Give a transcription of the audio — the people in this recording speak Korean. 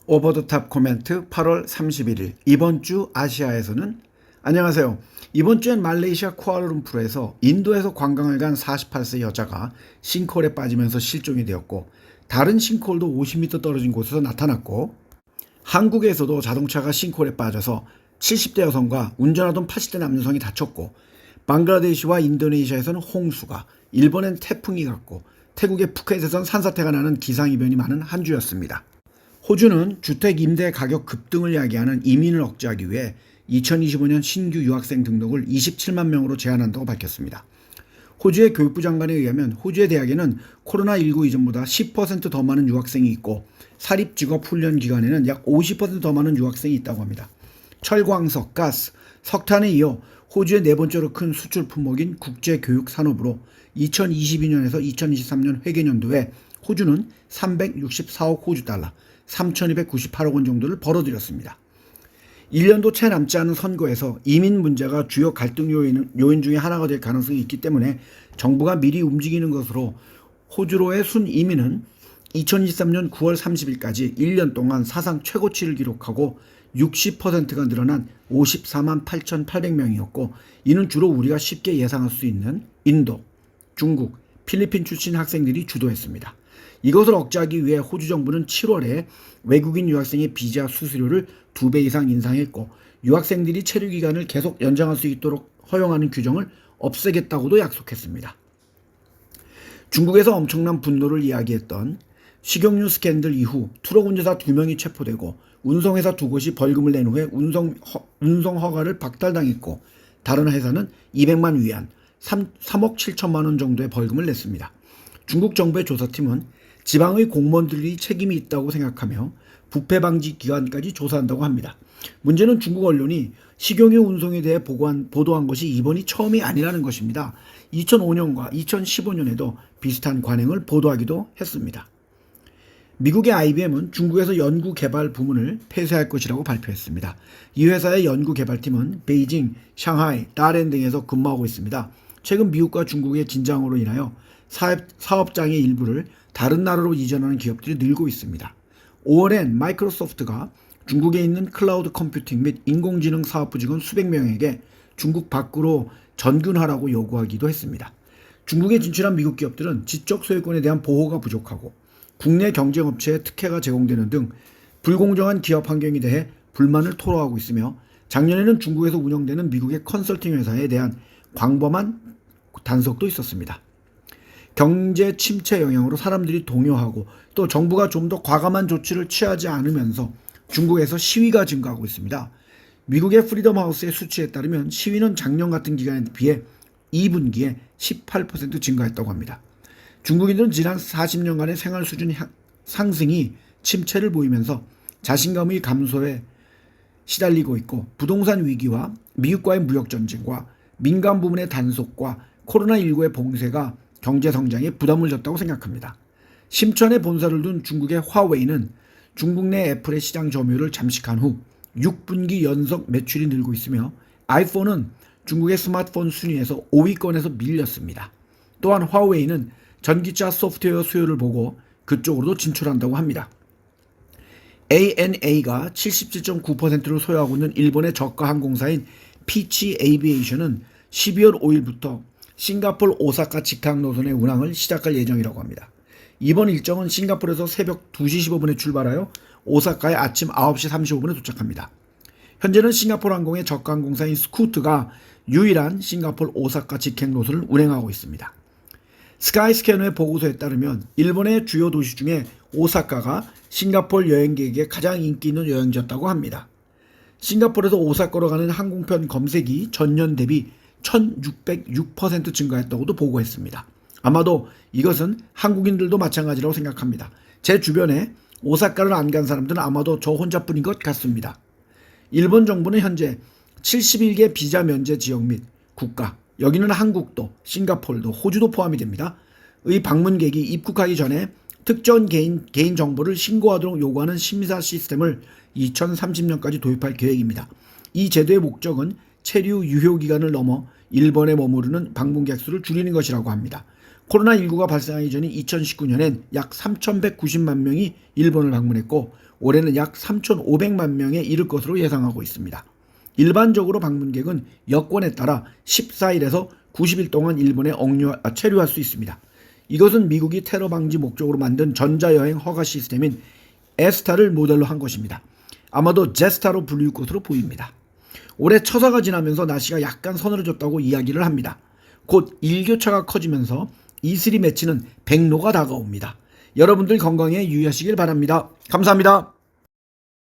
오버 더 탑 코멘트 8월 31일 이번 주 아시아에서는 안녕하세요. 이번 주엔 말레이시아 쿠알라룸푸르에서 인도에서 관광을 간 48세 여자가 싱크홀에 빠지면서 실종이 되었고 다른 싱크홀도 50m 떨어진 곳에서 나타났고 한국에서도 자동차가 싱크홀에 빠져서 70대 여성과 운전하던 80대 남성이 다쳤고 방글라데시와 인도네시아에서는 홍수가 일본엔 태풍이 갔고 태국의 푸켓에선 산사태가 나는 기상이변이 많은 한 주였습니다. 호주는 주택 임대 가격 급등을 야기하는 이민을 억제하기 위해 2025년 신규 유학생 등록을 27만 명으로 제한한다고 밝혔습니다. 호주의 교육부 장관에 의하면 호주의 대학에는 코로나19 이전보다 10% 더 많은 유학생이 있고 사립직업훈련 기관에는 약 50% 더 많은 유학생이 있다고 합니다. 철광석, 가스, 석탄에 이어 호주의 네 번째로 큰 수출 품목인 국제교육 산업으로 2022년에서 2023년 회계연도에 호주는 364억 호주 달러, 3,298억 원 정도를 벌어들였습니다. 1년도 채 남지 않은 선거에서 이민 문제가 주요 갈등 요인 중에 하나가 될 가능성이 있기 때문에 정부가 미리 움직이는 것으로 호주로의 순이민은 2023년 9월 30일까지 1년 동안 사상 최고치를 기록하고 60%가 늘어난 54만 8,800명이었고 이는 주로 우리가 쉽게 예상할 수 있는 인도, 중국, 필리핀 출신 학생들이 주도했습니다. 이것을 억제하기 위해 호주 정부는 7월에 외국인 유학생의 비자 수수료를 2배 이상 인상했고 유학생들이 체류 기간을 계속 연장할 수 있도록 허용하는 규정을 없애겠다고도 약속했습니다. 중국에서 엄청난 분노를 이야기했던 식용유 스캔들 이후 트럭 운전사 2명이 체포되고 운송회사 2곳이 벌금을 낸 후에 운송 허가를 박탈당했고 다른 회사는 200만 위안, 3억 7천만 원 정도의 벌금을 냈습니다. 중국 정부의 조사팀은 지방의 공무원들이 책임이 있다고 생각하며 부패 방지 기관까지 조사한다고 합니다. 문제는 중국 언론이 식용유 운송에 대해 보도한 것이 이번이 처음이 아니라는 것입니다. 2005년과 2015년에도 비슷한 관행을 보도하기도 했습니다. 미국의 IBM은 중국에서 연구개발 부문을 폐쇄할 것이라고 발표했습니다. 이 회사의 연구개발팀은 베이징, 상하이, 다롄 등에서 근무하고 있습니다. 최근 미국과 중국의 진장으로 인하여 사업장의 일부를 다른 나라로 이전하는 기업들이 늘고 있습니다. 5월엔 마이크로소프트가 중국에 있는 클라우드 컴퓨팅 및 인공지능 사업부 직원 수백 명에게 중국 밖으로 전균하라고 요구하기도 했습니다. 중국에 진출한 미국 기업들은 지적 소유권에 대한 보호가 부족하고 국내 경쟁업체에 특혜가 제공되는 등 불공정한 기업 환경에 대해 불만을 토로하고 있으며 작년에는 중국에서 운영되는 미국의 컨설팅 회사에 대한 광범한 단속도 있었습니다. 경제 침체 영향으로 사람들이 동요하고 또 정부가 좀 더 과감한 조치를 취하지 않으면서 중국에서 시위가 증가하고 있습니다. 미국의 프리덤 하우스의 수치에 따르면 시위는 작년 같은 기간에 비해 2분기에 18% 증가했다고 합니다. 중국인들은 지난 40년간의 생활 수준 상승이 침체를 보이면서 자신감의 감소에 시달리고 있고 부동산 위기와 미국과의 무역 전쟁과 민간 부문의 단속과 코로나19의 봉쇄가 경제 성장에 부담을 줬다고 생각합니다. 심천에 본사를 둔 중국의 화웨이는 중국 내 애플의 시장 점유율을 잠식한 후 6분기 연속 매출이 늘고 있으며 아이폰은 중국의 스마트폰 순위에서 5위권에서 밀렸습니다. 또한 화웨이는 전기차 소프트웨어 수요를 보고 그쪽으로도 진출한다고 합니다. ANA가 77.9%를 소유하고 있는 일본의 저가 항공사인 피치 에이비에이션은 12월 5일부터 싱가포르 오사카 직항 노선의 운항을 시작할 예정이라고 합니다. 이번 일정은 싱가포르에서 새벽 2시 15분에 출발하여 오사카에 아침 9시 35분에 도착합니다. 현재는 싱가포르 항공의 저가 항공사인 스쿠트가 유일한 싱가포르 오사카 직행 노선을 운행하고 있습니다. 스카이스캐너의 보고서에 따르면 일본의 주요 도시 중에 오사카가 싱가포르 여행객에게 가장 인기 있는 여행지였다고 합니다. 싱가포르에서 오사카로 가는 항공편 검색이 전년 대비 1606% 증가했다고도 보고했습니다. 아마도 이것은 한국인들도 마찬가지라고 생각합니다. 제 주변에 오사카를 안 간 사람들은 아마도 저 혼자뿐인 것 같습니다. 일본 정부는 현재 71개 비자 면제 지역 및 국가, 여기는 한국도, 싱가포르도, 호주도 포함이 됩니다. 의 방문객이 입국하기 전에 특정 개인 정보를 신고하도록 요구하는 심사 시스템을 2030년까지 도입할 계획입니다. 이 제도의 목적은 체류 유효 기간을 넘어 일본에 머무르는 방문객 수를 줄이는 것이라고 합니다. 코로나19가 발생하기 전인 2019년엔 약 3,190만 명이 일본을 방문했고 올해는 약 3,500만 명에 이를 것으로 예상하고 있습니다. 일반적으로 방문객은 여건에 따라 14일에서 90일 동안 일본에 체류할 수 있습니다. 이것은 미국이 테러 방지 목적으로 만든 전자여행 허가 시스템인 에스타를 모델로 한 것입니다. 아마도 제스타로 불릴 것으로 보입니다. 올해 처사가 지나면서 날씨가 약간 서늘해졌다고 이야기를 합니다. 곧 일교차가 커지면서 E3 매치는 백로가 다가옵니다. 여러분들 건강에 유의하시길 바랍니다. 감사합니다.